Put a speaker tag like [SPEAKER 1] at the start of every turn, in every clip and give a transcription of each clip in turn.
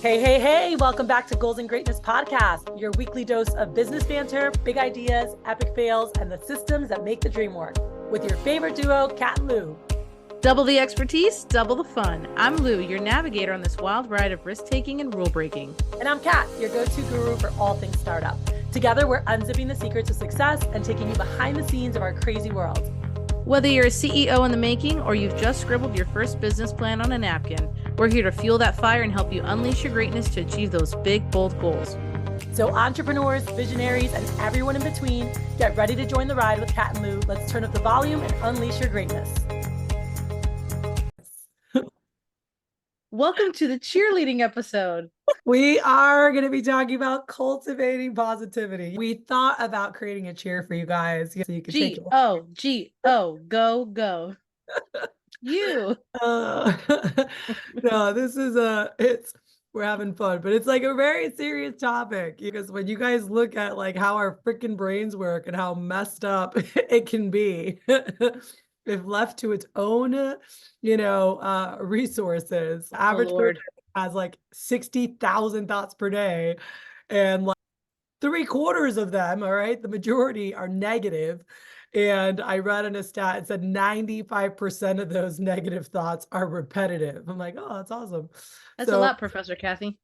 [SPEAKER 1] Hey, hey, hey, welcome back to Goals and Greatness Podcast, your weekly dose of business banter, big ideas, epic fails, and the systems that make the dream work. With your favorite duo, Cath Lou.
[SPEAKER 2] Double the expertise, double the fun. I'm Lou, your navigator on this wild ride of risk-taking and rule-breaking.
[SPEAKER 1] And I'm Kat, your go-to guru for all things startup. Together, we're unzipping the secrets of success and taking you behind the scenes of our crazy world.
[SPEAKER 2] Whether you're a CEO in the making or you've just scribbled your first business plan on a napkin, we're here to fuel that fire and help you unleash your greatness to achieve those big, bold goals.
[SPEAKER 1] So entrepreneurs, visionaries, and everyone in between, get ready to join the ride with Kat and Lou. Let's turn up the volume and unleash your greatness.
[SPEAKER 2] Welcome to the cheerleading episode.
[SPEAKER 1] We are going to be talking about cultivating positivity. We thought about creating a cheer for you guys so you can take it.
[SPEAKER 2] G-O, go. You.
[SPEAKER 1] No, this is we're having fun, but it's like a very serious topic because when you guys look at like how our freaking brains work and how messed up it can be if left to its own, resources. Average person has like 60,000 thoughts per day, and like 3/4 of them, all right, the majority are negative. And I read in a stat, it said 95% of those negative thoughts are repetitive. I'm like, oh, that's awesome.
[SPEAKER 2] That's a lot, Professor Kathy.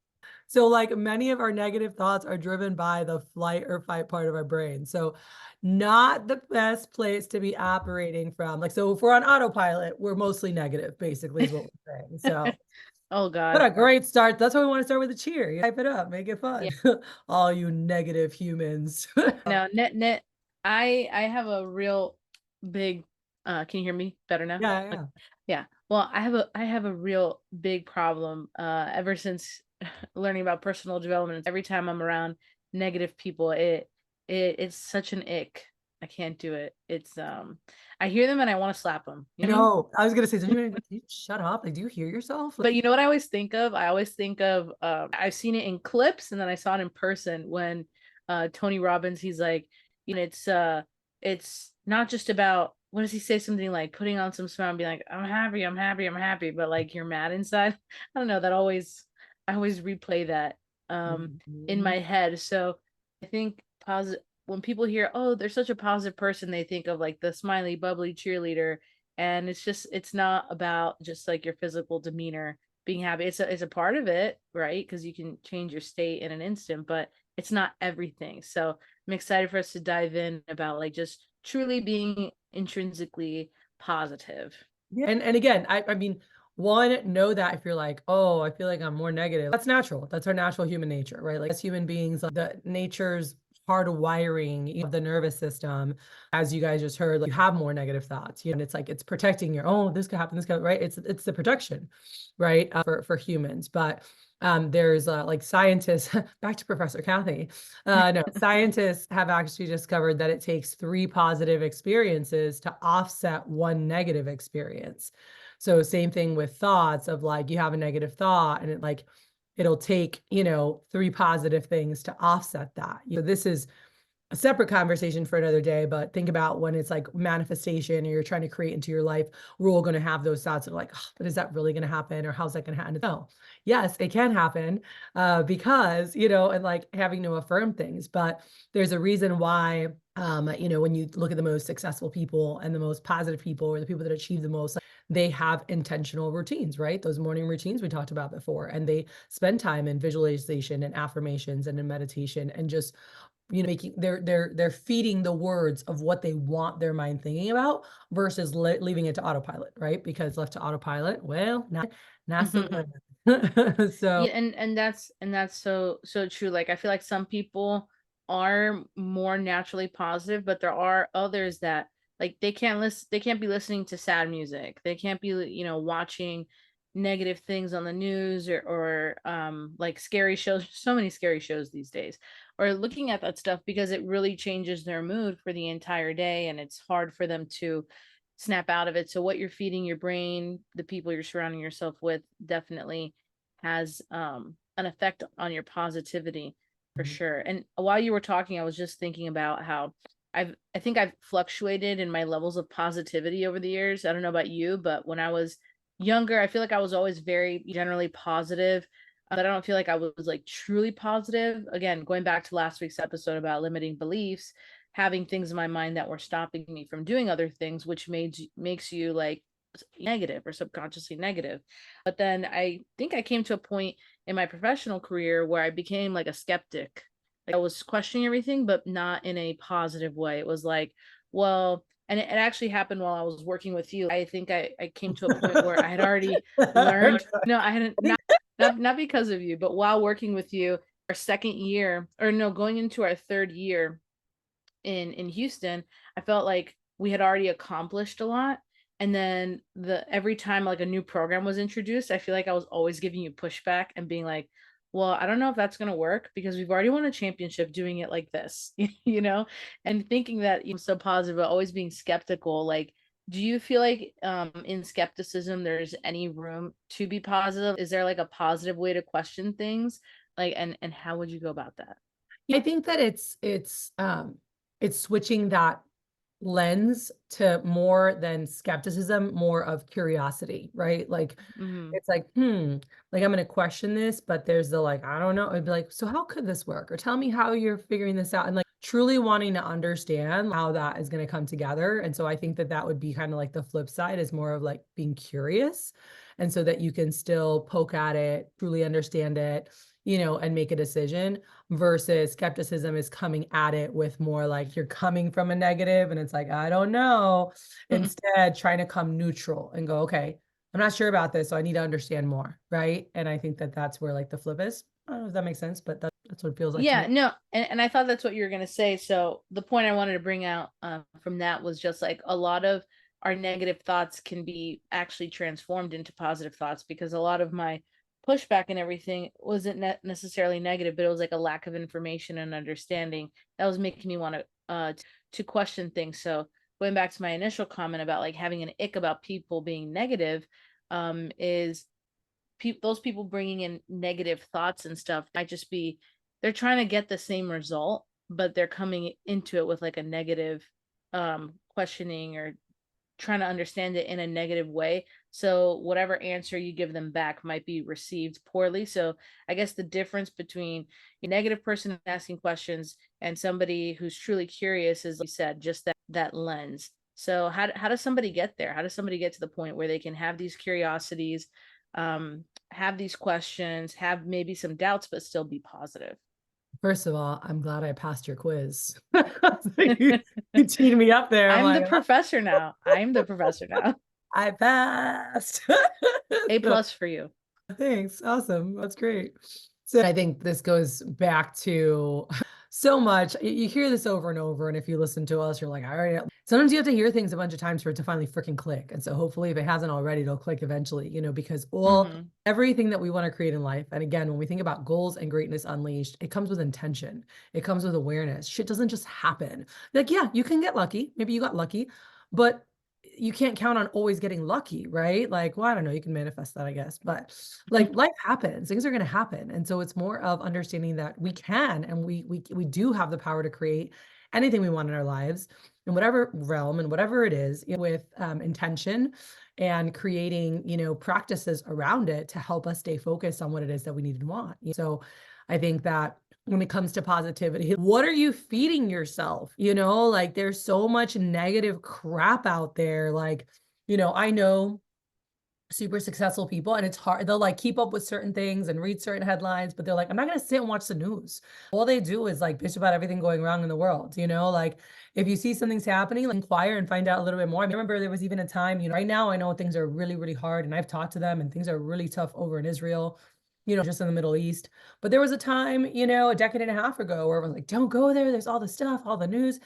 [SPEAKER 1] So like many of our negative thoughts are driven by the flight or fight part of our brain. So not the best place to be operating from. Like, so if we're on autopilot, we're mostly negative, basically is what we're saying. So
[SPEAKER 2] oh God.
[SPEAKER 1] What a great start. That's why we want to start with a cheer. You hype it up, make it fun. Yeah. All you negative humans.
[SPEAKER 2] Now, net, I have a real big can you hear me better now? Yeah. Well, I have a real big problem ever since learning about personal development. Every time I'm around negative people, it's such an ick. I can't do it. It's I hear them and I want to slap them.
[SPEAKER 1] I know. I was gonna say, do you shut up? Like, do you hear yourself?
[SPEAKER 2] But you know what I always think of? I've seen it in clips and then I saw it in person when Tony Robbins, he's like, it's not just about, what does he say? Something like putting on some smile and being like, I'm happy, but like you're mad inside. I don't know. I always replay that in my head. So I think when people hear, oh, they're such a positive person, they think of like the smiley, bubbly cheerleader. And it's not about just like your physical demeanor being happy. It's a part of it, right? Because you can change your state in an instant, but it's not everything. So I'm excited for us to dive in about like just truly being intrinsically positive.
[SPEAKER 1] Yeah. And again, I mean, one, know that if you're like, oh, I feel like I'm more negative, that's natural. That's our natural human nature, right? Like as human beings, the nature's hardwiring of the nervous system, as you guys just heard, like you have more negative thoughts, and it's like it's protecting your, oh, this could happen, this could, right? It's the protection, right? For humans. But there's like scientists, back to Professor Kathy. No, scientists have actually discovered that it takes 3 positive experiences to offset 1 negative experience. So same thing with thoughts of like you have a negative thought and it'll take, 3 positive things to offset that. This is a separate conversation for another day, but think about when it's like manifestation or you're trying to create into your life, we're all going to have those thoughts of like, oh, but is that really going to happen? Or how's that going to happen? No, yes, it can happen because, and like having to affirm things, but there's a reason why, when you look at the most successful people and the most positive people or the people that achieve the most, they have intentional routines, right? Those morning routines we talked about before, and they spend time in visualization and affirmations and in meditation and just making they're feeding the words of what they want their mind thinking about versus leaving it to autopilot, right? Because left to autopilot, well, not so good. So
[SPEAKER 2] yeah, and that's so true. Like I feel like some people are more naturally positive, but there are others that like they can't be listening to sad music. They can't be, watching negative things on the news or like scary shows. So many scary shows these days, or looking at that stuff because it really changes their mood for the entire day and it's hard for them to snap out of it. So what you're feeding your brain, the people you're surrounding yourself with definitely has an effect on your positivity for sure. And while you were talking, I was just thinking about how I think I've fluctuated in my levels of positivity over the years. I don't know about you, but when I was younger, I feel like I was always very generally positive. But I don't feel like I was like truly positive. Again, going back to last week's episode about limiting beliefs, having things in my mind that were stopping me from doing other things, which makes you like negative or subconsciously negative. But then I think I came to a point in my professional career where I became like a skeptic. Like I was questioning everything, but not in a positive way. It was like, well, and it actually happened while I was working with you. I think I came to a point where I had already learned. No, I hadn't, not because of you, but while working with you, our second year, or no, going into our third year in Houston, I felt like we had already accomplished a lot. And then every time like a new program was introduced, I feel like I was always giving you pushback and being like, well, I don't know if that's going to work because we've already won a championship doing it like this, you know, and thinking that you're so positive, but always being skeptical. Like, do you feel like in skepticism there's any room to be positive? Is there like a positive way to question things? Like, and how would you go about that?
[SPEAKER 1] I think that it's switching that lens to more than skepticism, more of curiosity, right? Like
[SPEAKER 2] Mm-hmm.
[SPEAKER 1] it's like, like I'm gonna question this, but there's the like, I don't know. I'd be like, so how could this work? Or tell me how you're figuring this out. And like truly wanting to understand how that is gonna come together. And so I think that that would be kind of like the flip side is more of like being curious. And so that you can still poke at it, truly understand it, and make a decision versus skepticism is coming at it with more like you're coming from a negative and it's like, I don't know. Instead, trying to come neutral and go, okay, I'm not sure about this, so I need to understand more, right? And I think that that's where like the flip is. I don't know if that makes sense, but that's what it feels like to
[SPEAKER 2] Yeah,
[SPEAKER 1] me.
[SPEAKER 2] no, and I thought that's what you were gonna say. So the point I wanted to bring out from that was just like a lot of our negative thoughts can be actually transformed into positive thoughts because a lot of my pushback and everything wasn't necessarily negative, but it was like a lack of information and understanding that was making me want to question things. So going back to my initial comment about like having an ick about people being negative, is those people bringing in negative thoughts and stuff might just be they're trying to get the same result, but they're coming into it with like a negative questioning or trying to understand it in a negative way. So whatever answer you give them back might be received poorly. So I guess the difference between a negative person asking questions and somebody who's truly curious is, like you said, just that lens. So how does somebody get there? How does somebody get to the point where they can have these curiosities, have these questions, have maybe some doubts, but still be positive?
[SPEAKER 1] First of all, I'm glad I passed your quiz. You teed me up there. I'm
[SPEAKER 2] I'm the
[SPEAKER 1] like,
[SPEAKER 2] professor now. I'm the professor now.
[SPEAKER 1] I passed.
[SPEAKER 2] A
[SPEAKER 1] So
[SPEAKER 2] plus for you.
[SPEAKER 1] thanks. Awesome. That's great. So I think this goes back to so much. You hear this over and over. And if you listen to us, you're like, I already know. Sometimes you have to hear things a bunch of times for it to finally freaking click. And so hopefully if it hasn't already, it'll click eventually, because
[SPEAKER 2] Mm-hmm.
[SPEAKER 1] everything that we want to create in life. And again, when we think about goals and greatness unleashed, it comes with intention. It comes with awareness. Shit doesn't just happen. Like, yeah, you can get lucky. Maybe you got lucky, but you can't count on always getting lucky, right? Like, well, I don't know, you can manifest that, I guess, but like life happens, things are going to happen. And so it's more of understanding that we can and we do have the power to create anything we want in our lives in whatever realm and whatever it is with intention and creating, practices around it to help us stay focused on what it is that we need and want. So I think that when it comes to positivity, what are you feeding yourself? Like there's so much negative crap out there. Like, I know super successful people and it's hard. They'll like keep up with certain things and read certain headlines, but they're like, I'm not going to sit and watch the news. All they do is like bitch about everything going wrong in the world. Like if you see something's happening, like, inquire and find out a little bit more. I remember there was even a time, right now I know things are really, really hard and I've talked to them and things are really tough over in Israel, just in the Middle East. But there was a time, a decade and a half ago where I was like, don't go there. There's all the stuff, all the news.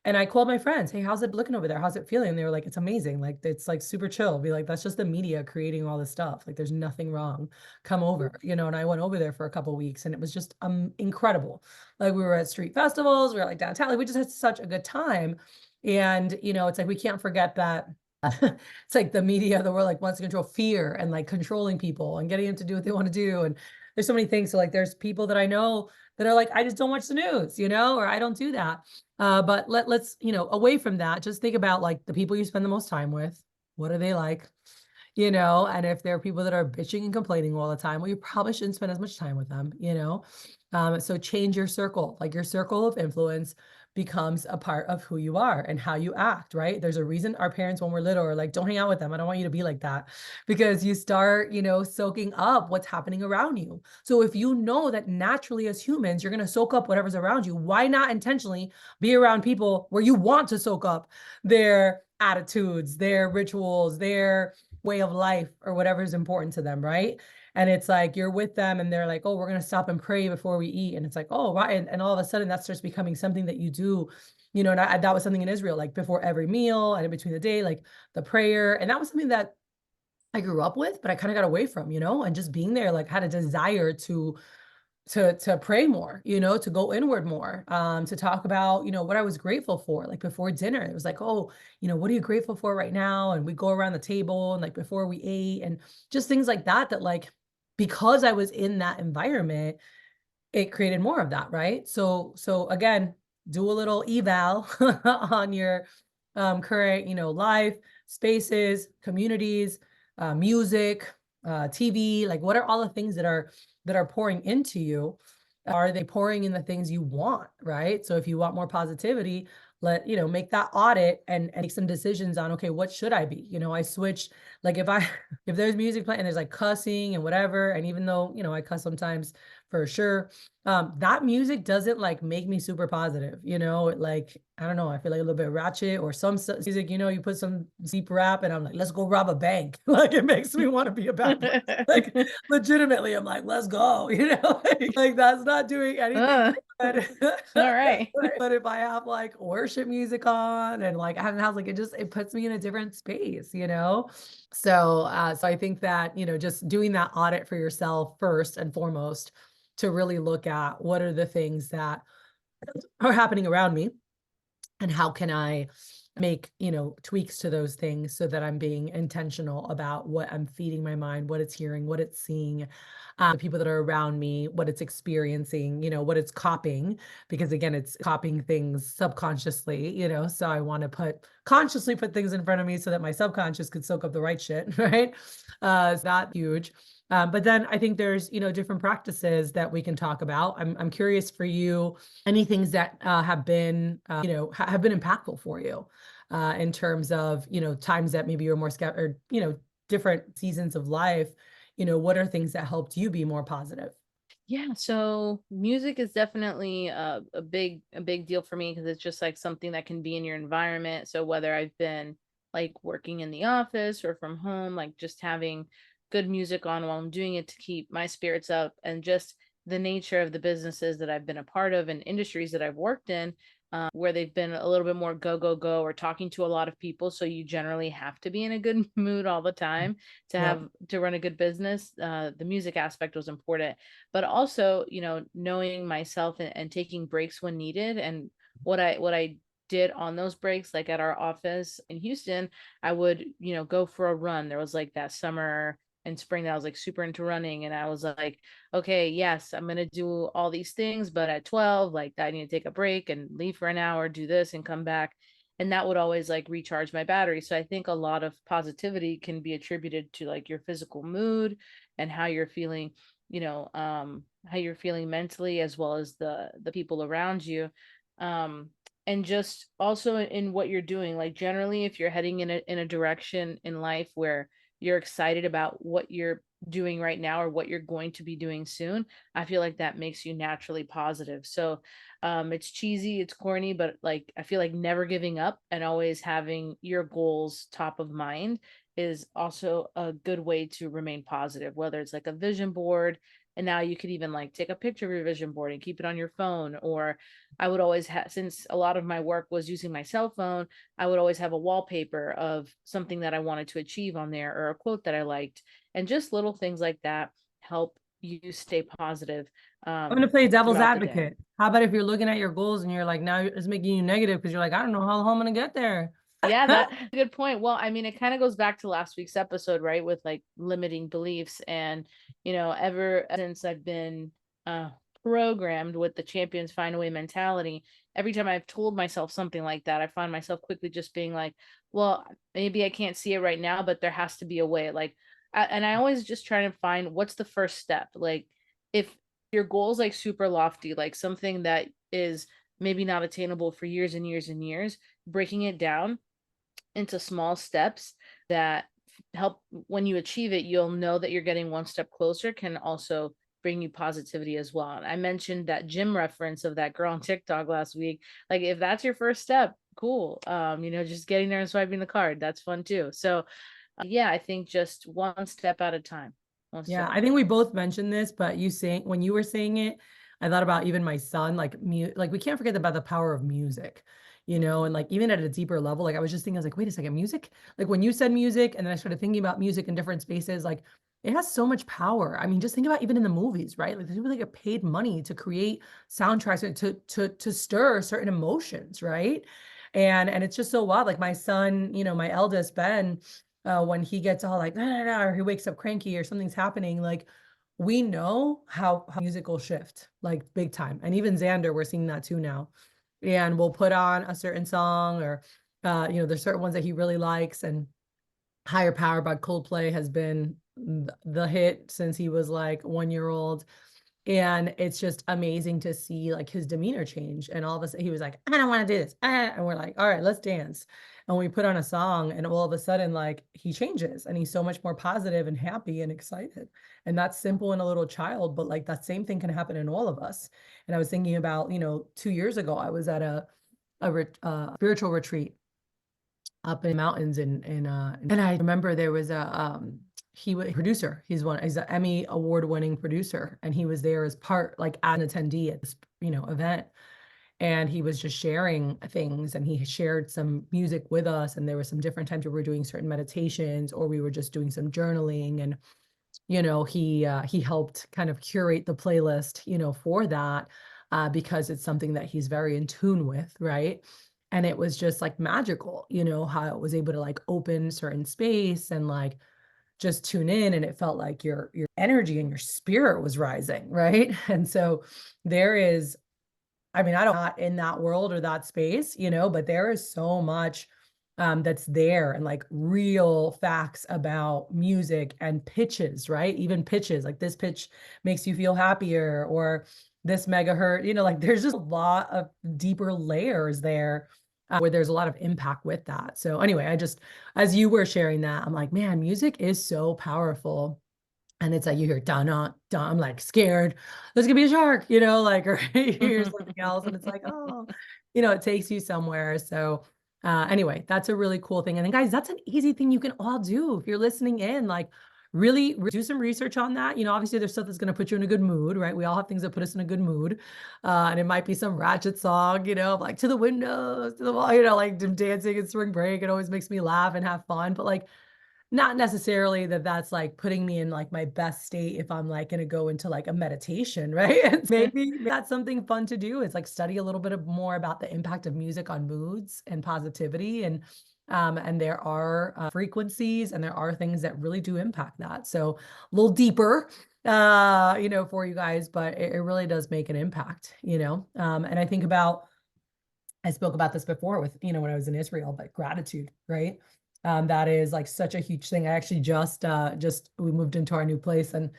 [SPEAKER 1] And I called my friends, hey, how's it looking over there? How's it feeling? And they were like, it's amazing. Like, it's like super chill. Be like, that's just the media creating all this stuff. Like, there's nothing wrong. Come over, and I went over there for a couple of weeks and it was just incredible. Like, we were at street festivals, we were like downtown. Like, we just had such a good time. And, it's like, we can't forget that it's like the media, the world like wants to control fear and like controlling people and getting them to do what they want to do. And there's so many things. So like there's people that I know that are like, I just don't watch the news, or I don't do that. But let's, away from that, just think about like the people you spend the most time with. What are they like? and if there are people that are bitching and complaining all the time, well, you probably shouldn't spend as much time with them. So change your circle, like your circle of influence becomes a part of who you are and how you act, right? There's a reason our parents, when we're little, are like, don't hang out with them. I don't want you to be like that, because you start, soaking up what's happening around you. So if you know that naturally as humans, you're going to soak up whatever's around you, why not intentionally be around people where you want to soak up their attitudes, their rituals, their way of life, or whatever is important to them, right? And it's like you're with them and they're like, oh, we're going to stop and pray before we eat. And it's like, oh, right. And all of a sudden that starts becoming something that you do, and that was something in Israel, like before every meal and in between the day, like the prayer. And that was something that I grew up with, but I kind of got away from, and just being there, like had a desire to pray more, to go inward more, to talk about, what I was grateful for. Like before dinner, it was like, oh, what are you grateful for right now? And we go around the table and like before we ate and just things like that, that like, because I was in that environment, it created more of that, right? So again, do a little eval on your current, life, spaces, communities, music, TV. Like, what are all the things that are pouring into you? Are they pouring in the things you want, right? So if you want more positivity, make that audit and make some decisions on, okay, what should I be? I switched, like if there's music playing and there's like cussing and whatever, and even though, I cuss sometimes for sure, that music doesn't like make me super positive, like, I don't know, I feel like a little bit ratchet, or some music, you put some deep rap and I'm like, let's go rob a bank. Like it makes me want to be a bad person. Like legitimately, I'm like, let's go, like that's not doing anything good.
[SPEAKER 2] All right.
[SPEAKER 1] But if I have like worship music on and like I have in the house, like it puts me in a different space. So I think that, just doing that audit for yourself first and foremost, to really look at what are the things that are happening around me and how can I make, tweaks to those things so that I'm being intentional about what I'm feeding my mind, what it's hearing, what it's seeing, the people that are around me, what it's experiencing, what it's copying, because again, it's copying things subconsciously, so I want to consciously put things in front of me so that my subconscious could soak up the right shit, right? So that's huge. But then I think there's, different practices that we can talk about. I'm curious for you, any things that have been, have been impactful for you in terms of, times that maybe you're more scattered, different seasons of life, what are things that helped you be more positive?
[SPEAKER 2] Yeah, so music is definitely a big deal for me because it's just like something that can be in your environment. So whether I've been like working in the office or from home, like just having good music on while I'm doing it to keep my spirits up, and just the nature of the businesses that I've been a part of and industries that I've worked in, where they've been a little bit more go go go or talking to a lot of people, so you generally have to be in a good mood all the time to
[SPEAKER 1] Yeah.
[SPEAKER 2] have to run a good business. The music aspect was important, but also, knowing myself and taking breaks when needed. And what I did on those breaks, like at our office in Houston, I would, go for a run. There was like that summer and spring that I was like super into running, and I was like, okay, yes, I'm gonna do all these things, but at 12, like I need to take a break and leave for an hour, do this and come back. And that would always like recharge my battery. So I think a lot of positivity can be attributed to like your physical mood and how you're feeling, how you're feeling mentally, as well as the people around you. um and just also in what you're doing, like generally if you're heading in a direction in life where you're excited about what you're doing right now or what you're going to be doing soon, I feel like that makes you naturally positive. So it's cheesy, it's corny, but like I feel like never giving up and always having your goals top of mind is also a good way to remain positive, whether it's like a vision board. And now you could even like take a picture of your vision board and keep it on your phone. Or I would always have, since a lot of my work was using my cell phone, I would always have a wallpaper of something that I wanted to achieve on there, or a quote that I liked. And just little things like that help you stay positive
[SPEAKER 1] I'm gonna play devil's
[SPEAKER 2] throughout the day.
[SPEAKER 1] advocate. How about if you're looking at your goals and you're like, now it's making you negative because you're like, I don't know how the hell I'm gonna get there.
[SPEAKER 2] Yeah, that's a good point. Well, I mean, it kind of goes back to last week's episode, right? With like limiting beliefs. And, ever since I've been programmed with the champions find a way mentality, every time I've told myself something like that, I find myself quickly just being like, well, maybe I can't see it right now, but there has to be a way. Like, and I always just try to find what's the first step. Like, if your goal is like super lofty, like something that is maybe not attainable for years and years and years, breaking it down into small steps that help when you achieve it, you'll know that you're getting one step closer can also bring you positivity as well. And I mentioned that gym reference of that girl on TikTok last week. Like if that's your first step, cool. Just getting there and swiping the card, that's fun too. So yeah, I think just one step at a time. One
[SPEAKER 1] Yeah,
[SPEAKER 2] step
[SPEAKER 1] I
[SPEAKER 2] at a
[SPEAKER 1] think we
[SPEAKER 2] time.
[SPEAKER 1] both mentioned this, but when you were saying it, I thought about even my son, like we can't forget about the power of music, and like even at a deeper level, like I was just thinking, I was like, wait a second, music? Like when you said music, and then I started thinking about music in different spaces, like it has so much power. I mean, just think about even in the movies, right? Like they really get paid money to create soundtracks to stir certain emotions, right? And it's just so wild. Like my son, my eldest Ben, when he gets all like, nah, nah, nah, or he wakes up cranky or something's happening, like we know how music will shift like big time. And even Xander, we're seeing that too now. And we'll put on a certain song or, there's certain ones that he really likes. And Higher Power by Coldplay has been the hit since he was like 1 year old. And it's just amazing to see like his demeanor change. And all of a sudden he was like, I don't want to do this. And we're like, all right, let's dance. And we put on a song and all of a sudden, like he changes and he's so much more positive and happy and excited. And that's simple in a little child, but like that same thing can happen in all of us. And I was thinking about, 2 years ago, I was at a spiritual retreat up in mountains and I remember there was he was a producer. He's an Emmy award winning producer and he was there as part like as an attendee at this, event. And he was just sharing things and he shared some music with us and there were some different times where we were doing certain meditations or we were just doing some journaling and he helped kind of curate the playlist, for that, because it's something that he's very in tune with, right? And it was just like magical, how it was able to like open certain space and like just tune in and it felt like your energy and your spirit was rising, right? And so there is, I mean, I don't not in that world or that space, but there is so much that's there and like real facts about music and pitches, right? Even pitches, like this pitch makes you feel happier or this megahertz, like there's just a lot of deeper layers there where there's a lot of impact with that. So anyway, as you were sharing that, I'm like, man, music is so powerful. And it's like you hear dun dun dun, I'm like scared. There's gonna be a shark, like or you hear something else, and it's like, oh, it takes you somewhere. So anyway, that's a really cool thing. And then guys, that's an easy thing you can all do if you're listening in, like really do some research on that. Obviously there's stuff that's gonna put you in a good mood, right? We all have things that put us in a good mood. And it might be some ratchet song, like to the windows, to the wall, like dancing in spring break. It always makes me laugh and have fun. But like not necessarily that's like putting me in like my best state if I'm like gonna go into like a meditation, right? And maybe that's something fun to do is like study a little bit more about the impact of music on moods and positivity and there are frequencies and there are things that really do impact that. So a little deeper for you guys, but it really does make an impact, and I think about I spoke about this before with, when I was in Israel, but gratitude, right? That is like such a huge thing. I actually we moved into our new place and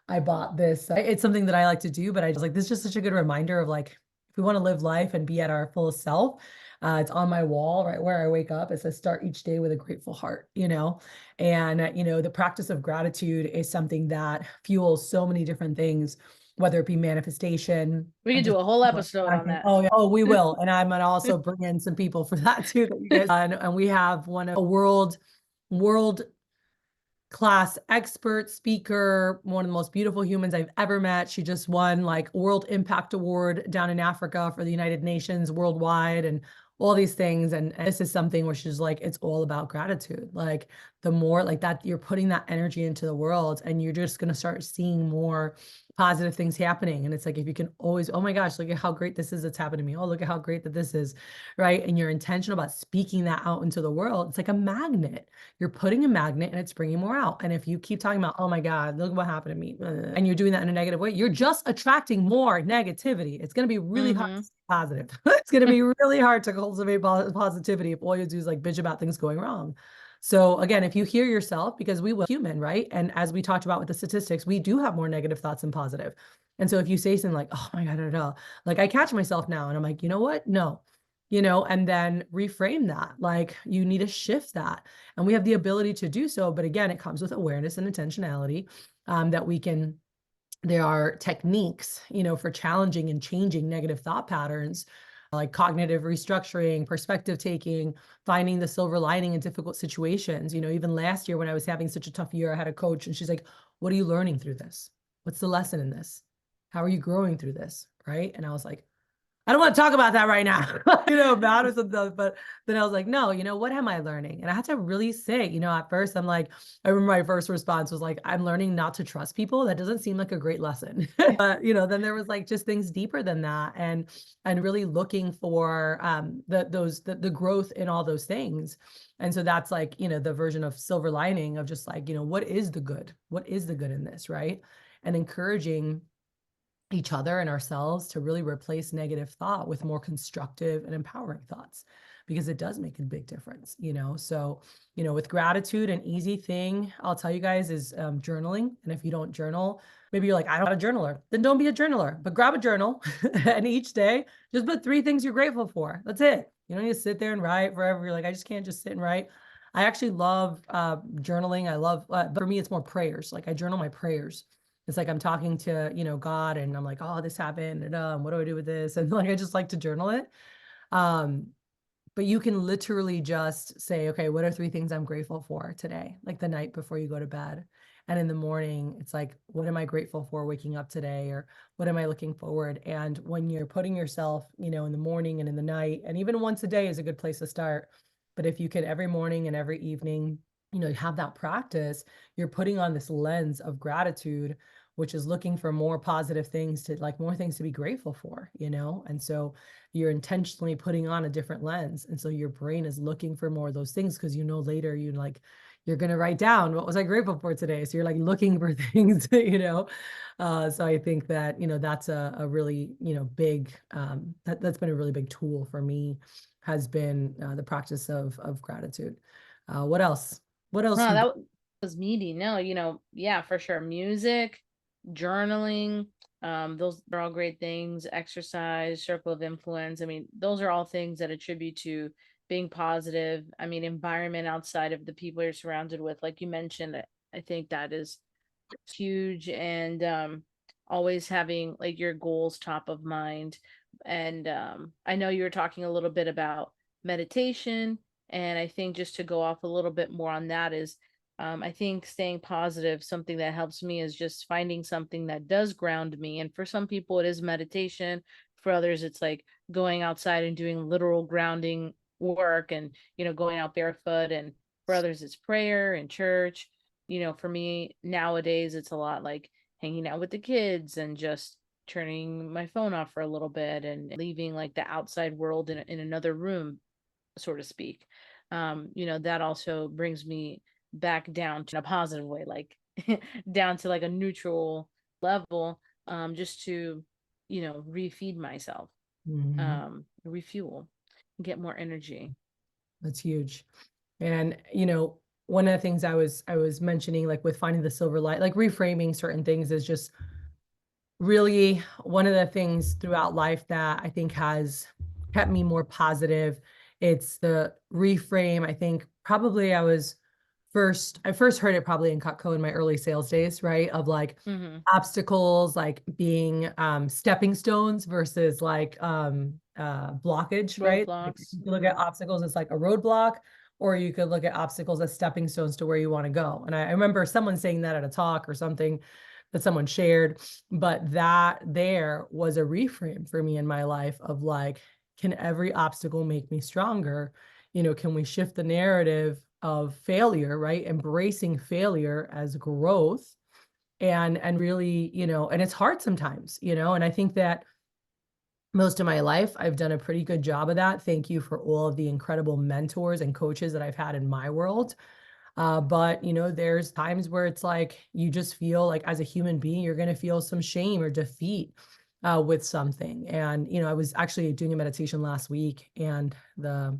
[SPEAKER 1] I bought this. It's something that I like to do, but I just like, this is just such a good reminder of like, if we want to live life and be at our fullest self, it's on my wall, right where I wake up. It says start each day with a grateful heart, and, the practice of gratitude is something that fuels so many different things, whether it be manifestation
[SPEAKER 2] We
[SPEAKER 1] and
[SPEAKER 2] could do
[SPEAKER 1] just
[SPEAKER 2] a whole episode on that.
[SPEAKER 1] oh, yeah. Oh, we will. And I'm gonna also bring in some people for that too that you guys and we have a world class expert speaker, one of the most beautiful humans I've ever met. She just won like World Impact Award down in Africa for the United Nations worldwide and all these things. And this is something where she's like, it's all about gratitude. Like the more like that you're putting that energy into the world, and you're just going to start seeing more positive things happening. And it's like, if you can always, oh my gosh, look at how great this is that's happened to me. Oh, look at how great that this is, right? And you're intentional about speaking that out into the world. It's like a magnet. You're putting a magnet and it's bringing more out. And if you keep talking about, oh my God, look what happened to me, and you're doing that in a negative way, you're just attracting more negativity. It's going to be really hard to stay positive. It's going to be really hard to cultivate positivity if all you do is like bitch about things going wrong. So again, if you hear yourself, because we will human, right? And as we talked about with the statistics, we do have more negative thoughts than positive. And so if you say something like, oh my God, like I catch myself now and I'm like, you know what? No, and then reframe that. Like you need to shift that. And we have the ability to do so. But again, it comes with awareness and intentionality, that we can, there are techniques, for challenging and changing negative thought patterns, like cognitive restructuring, perspective taking, finding the silver lining in difficult situations. Even last year when I was having such a tough year, I had a coach and she's like, what are you learning through this? What's the lesson in this? How are you growing through this? Right. And I was like, I don't want to talk about that right now, about or something. But then I was like, no, what am I learning? And I had to really say, at first I'm like, I remember my first response was like, I'm learning not to trust people. That doesn't seem like a great lesson. But, then there was like just things deeper than that, and really looking for the growth in all those things. And so that's like, the version of silver lining of just like, what is the good? What is the good in this, right? And encouraging each other and ourselves to really replace negative thought with more constructive and empowering thoughts, because it does make a big difference. So with gratitude, an easy thing I'll tell you guys is journaling. And if you don't journal, maybe you're like, I'm not a journaler, then don't be a journaler, but grab a journal and each day just put 3 things you're grateful for. That's it. You don't need to sit there and write forever. You're like, I just can't just sit and write. I actually love journaling. I love, but for me, it's more prayers. Like I journal my prayers. It's like I'm talking to, God, and I'm like, oh, this happened, and what do I do with this? And like I just like to journal it. But you can literally just say, okay, what are 3 things I'm grateful for today? Like the night before you go to bed. And in the morning, it's like, what am I grateful for waking up today? Or what am I looking forward? And when you're putting yourself, in the morning and in the night, and even once a day is a good place to start. But if you can every morning and every evening, have that practice, you're putting on this lens of gratitude, which is looking for more positive things, to like more things to be grateful for, and so you're intentionally putting on a different lens. And so your brain is looking for more of those things, because later you're going to write down, what was I grateful for today? So you're like looking for things, so I think that, that's a really, big, that's been a really big tool for me, has been the practice of gratitude. What else? What else?
[SPEAKER 2] No, that was meaty. No, yeah, for sure. Music, journaling, those are all great things. Exercise, circle of influence. I mean, those are all things that attribute to being positive. I mean, environment outside of the people you're surrounded with, like you mentioned, I think that is huge. And always having like your goals top of mind. And I know you were talking a little bit about meditation, and I think just to go off a little bit more on that is, I think staying positive, something that helps me is just finding something that does ground me. And for some people, it is meditation. For others, it's like going outside and doing literal grounding work, and, going out barefoot. And for others, it's prayer and church. For me nowadays, it's a lot like hanging out with the kids and just turning my phone off for a little bit and leaving like the outside world in another room, so to speak. That also brings me back down to a positive way, like down to like a neutral level, just to, refeed myself,
[SPEAKER 1] Mhm.
[SPEAKER 2] refuel, get more energy.
[SPEAKER 1] That's huge. And, one of the things I was mentioning, like with finding the silver light, like reframing certain things, is just really one of the things throughout life that I think has kept me more positive. It's the reframe. I think probably I first heard it probably in Cutco in my early sales days, right? Of like
[SPEAKER 2] Mm-hmm.
[SPEAKER 1] obstacles, like being stepping stones versus like blockage, right? Like
[SPEAKER 2] Roadblocks.
[SPEAKER 1] you can look at obstacles as like a roadblock, or you could look at obstacles as stepping stones to where you want to go. And I remember someone saying that at a talk or something that someone shared, but that there was a reframe for me in my life of like, can every obstacle make me stronger? Can we shift the narrative of failure, right? Embracing failure as growth and really, and it's hard sometimes, and I think that most of my life I've done a pretty good job of that. Thank you for all of the incredible mentors and coaches that I've had in my world. But there's times where it's like you just feel like as a human being, you're going to feel some shame or defeat with something. And I was actually doing a meditation last week, and the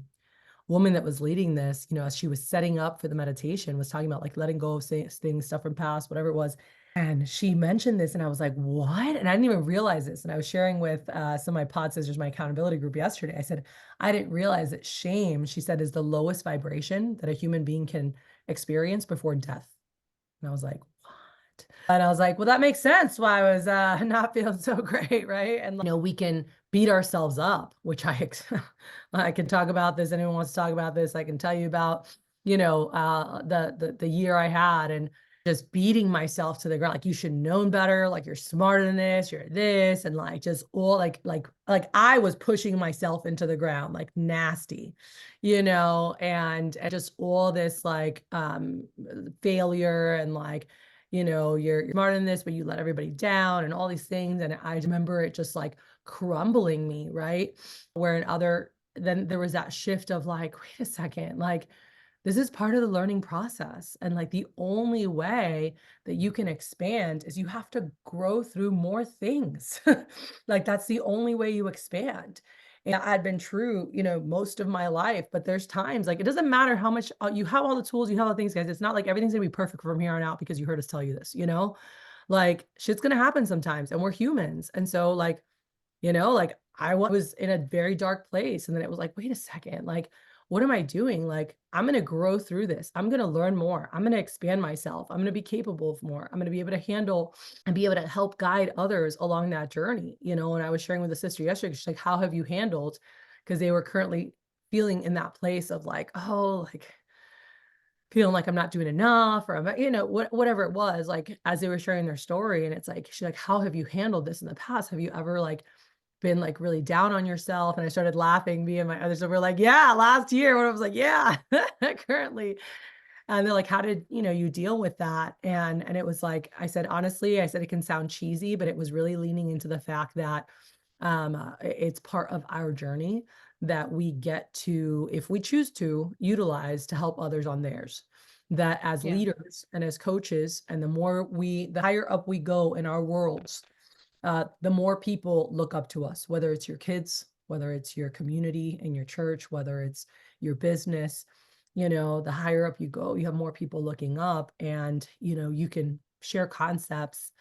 [SPEAKER 1] woman that was leading this, as she was setting up for the meditation, was talking about like letting go of things, stuff from past, whatever it was. And she mentioned this, and I was like, "What?" And I didn't even realize this. And I was sharing with some of my pod sisters, my accountability group yesterday. I said, "I didn't realize that shame," she said, "is the lowest vibration that a human being can experience before death." And I was like, "What?" And I was like, "Well, that makes sense why I was not feeling so great, right?" And we can beat ourselves up, which I can talk about this. Anyone wants to talk about this, I can tell you about, the year I had, and just beating myself to the ground. Like, you should known better, like you're smarter than this, you're this, and like just all like I was pushing myself into the ground like nasty, and just all this like failure, and like, you're smarter than this, but you let everybody down and all these things. And I remember it just like crumbling me, right? Where in other then there was that shift of like, wait a second, like this is part of the learning process. And like the only way that you can expand is you have to grow through more things. Like that's the only way you expand. And that had been true, most of my life. But there's times like it doesn't matter how much you have all the tools, you have all the things, guys. It's not like everything's gonna be perfect from here on out because you heard us tell you this. Like shit's gonna happen sometimes, and we're humans. And so like I was in a very dark place, and then it was like, wait a second, like, what am I doing? Like, I'm going to grow through this. I'm going to learn more. I'm going to expand myself. I'm going to be capable of more. I'm going to be able to handle and be able to help guide others along that journey. And I was sharing with a sister yesterday, she's like, how have you handled? Because they were currently feeling in that place of like, oh, like feeling like I'm not doing enough, or whatever it was, like as they were sharing their story. And it's like, she's like, how have you handled this in the past? Have you ever like been like really down on yourself? And I started laughing. Me and my others were like, yeah, last year. When I was like, yeah, currently. And they're like, how did you deal with that? And it was like, I said, honestly, I said it can sound cheesy, but it was really leaning into the fact that it's part of our journey that we get to, if we choose to, utilize to help others on theirs. That as
[SPEAKER 2] Yeah.
[SPEAKER 1] leaders and as coaches, and the higher up we go in our worlds, the more people look up to us, whether it's your kids, whether it's your community and your church, whether it's your business. The higher up you go, you have more people looking up, and you can share concepts,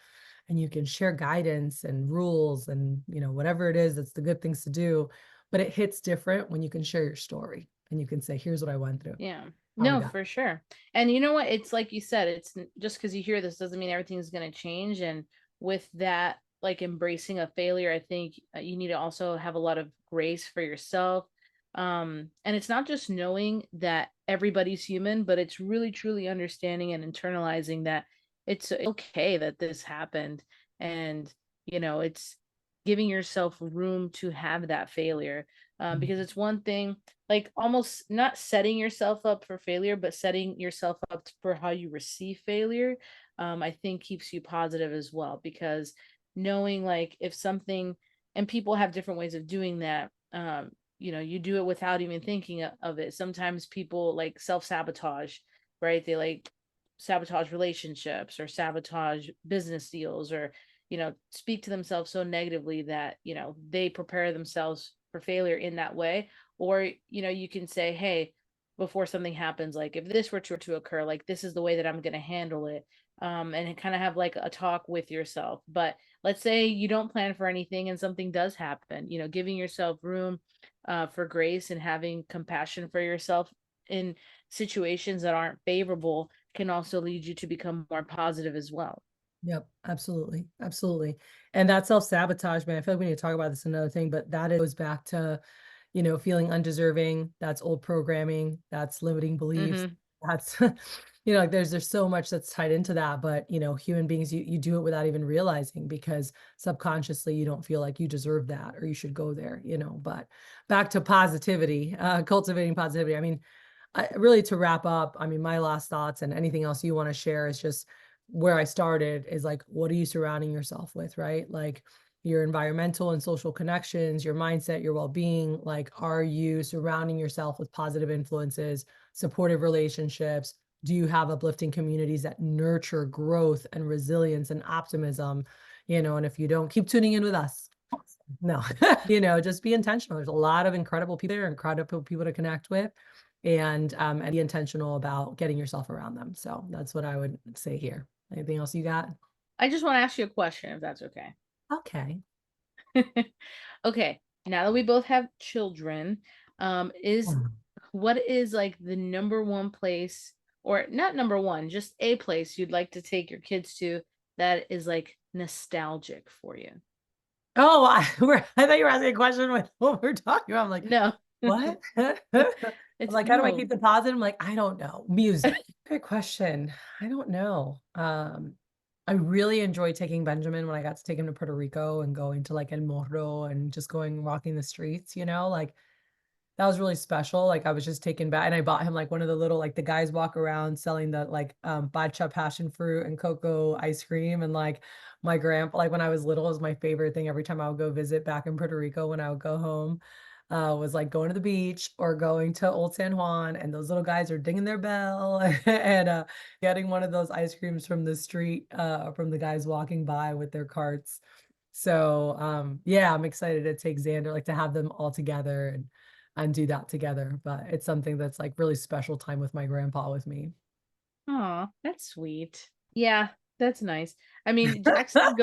[SPEAKER 1] and you can share guidance and rules, and whatever it is, that's the good things to do. But it hits different when you can share your story, and you can say, here's what I went through,
[SPEAKER 2] Yeah.
[SPEAKER 1] how I
[SPEAKER 2] No,
[SPEAKER 1] got.
[SPEAKER 2] for sure. And you know what? It's like you said, just because you hear this doesn't mean everything's going to change. And with that, like embracing a failure, I think you need to also have a lot of grace for yourself. And it's not just knowing that everybody's human, but it's really truly understanding and internalizing that it's okay that this happened. And, it's giving yourself room to have that failure. Because it's one thing, like almost not setting yourself up for failure, but setting yourself up for how you receive failure, I think keeps you positive as well. Because knowing like if something, and people have different ways of doing that, you do it without even thinking of it. Sometimes people like self-sabotage, right? They like sabotage relationships or sabotage business deals, or speak to themselves so negatively that they prepare themselves for failure in that way. Or you can say, hey, before something happens, like if this were to occur, like this is the way that I'm going to handle it. And kind of have like a talk with yourself. But let's say you don't plan for anything and something does happen, giving yourself room for grace and having compassion for yourself in situations that aren't favorable can also lead you to become more positive as well.
[SPEAKER 1] Yep, absolutely, absolutely. And that self-sabotage, man, I feel like we need to talk about this another thing, but that goes back to, feeling undeserving. That's old programming, that's limiting beliefs.
[SPEAKER 2] Mm-hmm.
[SPEAKER 1] That's, like there's so much that's tied into that. But, human beings, you do it without even realizing, because subconsciously you don't feel like you deserve that or you should go there. But back to positivity, cultivating positivity. I mean, really to wrap up, I mean, my last thoughts and anything else you want to share is just where I started is like, what are you surrounding yourself with, right? Like your environmental and social connections, your mindset, your well-being. Like, are you surrounding yourself with positive influences, supportive relationships? Do you have uplifting communities that nurture growth and resilience and optimism? And if you don't, keep tuning in with us. No, just be intentional. There's a lot of incredible people there, incredible people to connect with, and be intentional about getting yourself around them. So that's what I would say here. Anything else you got?
[SPEAKER 2] I just want to ask you a question, if that's okay.
[SPEAKER 1] Okay.
[SPEAKER 2] Okay, now that we both have children, is
[SPEAKER 1] Hmm.
[SPEAKER 2] what is like the number one place, or not number one, just a place you'd like to take your kids to that is like nostalgic for you?
[SPEAKER 1] Oh, I thought you were asking a question with what we're talking about. I'm like,
[SPEAKER 2] No.
[SPEAKER 1] what? I'm
[SPEAKER 2] It's
[SPEAKER 1] like, how do I
[SPEAKER 2] no.
[SPEAKER 1] keep it positive? I'm like, I don't know. Music. Good question. I don't know. I really enjoyed taking Benjamin when I got to take him to Puerto Rico and going to like El Morro and just going walking the streets, like that was really special. Like I was just taken back and I bought him like one of the little, like the guys walk around selling the like matcha passion fruit and cocoa ice cream. And like my grandpa, like when I was little, was my favorite thing every time I would go visit back in Puerto Rico when I would go home. Was like going to the beach or going to Old San Juan, and those little guys are dinging their bell and getting one of those ice creams from the street, from the guys walking by with their carts. So yeah, I'm excited to take Xander, like to have them all together and do that together. But it's something that's like really special time with my grandpa with me.
[SPEAKER 2] Oh, that's sweet. Yeah, that's nice. I mean, Jackson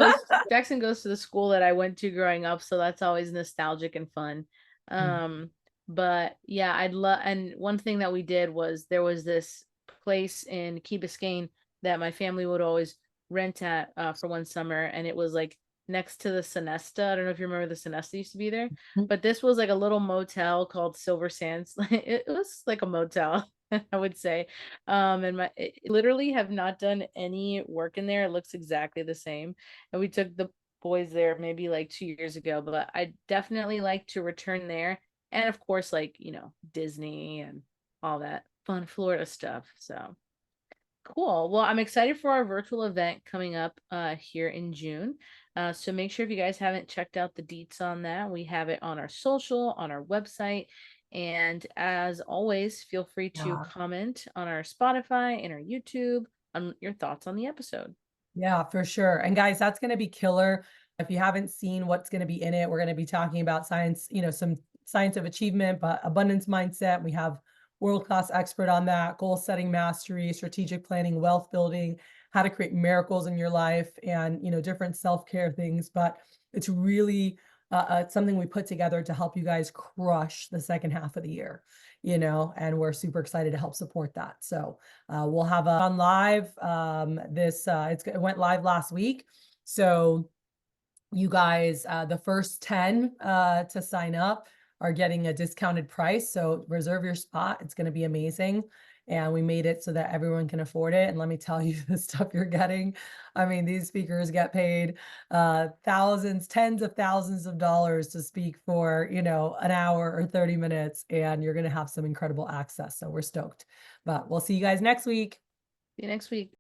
[SPEAKER 2] goes to the school that I went to growing up, so that's always nostalgic and fun.
[SPEAKER 1] Mm.
[SPEAKER 2] Um, but yeah, I'd love, and one thing that we did was there was this place in Key Biscayne that my family would always rent at for one summer, and it was like next to the Sonesta. I don't know if you remember the Sonesta used to be there, but this was like a little motel called Silver Sands. It was like a motel, I would say. And literally have not done any work in there. It looks exactly the same. And we took the boys there maybe like 2 years ago, but I definitely like to return there. And of course, like, Disney and all that fun Florida stuff. So cool. Well, I'm excited for our virtual event coming up here in June. So make sure if you guys haven't checked out the deets on that, we have it on our social, on our website. And as always, feel free to
[SPEAKER 1] Yeah.
[SPEAKER 2] comment on our Spotify and our YouTube on your thoughts on the episode.
[SPEAKER 1] Yeah, for sure. And guys, that's going to be killer. If you haven't seen what's going to be in it, we're going to be talking about science, some science of achievement, but abundance mindset. We have world-class expert on that, goal setting mastery, strategic planning, wealth building, how to create miracles in your life, and different self-care things. But it's really something we put together to help you guys crush the second half of the year, and we're super excited to help support that. So we'll have on live. It went live last week. So you guys, the first 10 to sign up are getting a discounted price. So reserve your spot. It's going to be amazing. And we made it so that everyone can afford it. And let me tell you, the stuff you're getting. I mean, these speakers get paid thousands, tens of thousands of dollars to speak for, an hour or 30 minutes. And you're going to have some incredible access. So we're stoked. But we'll see you guys next week.
[SPEAKER 2] See you next week.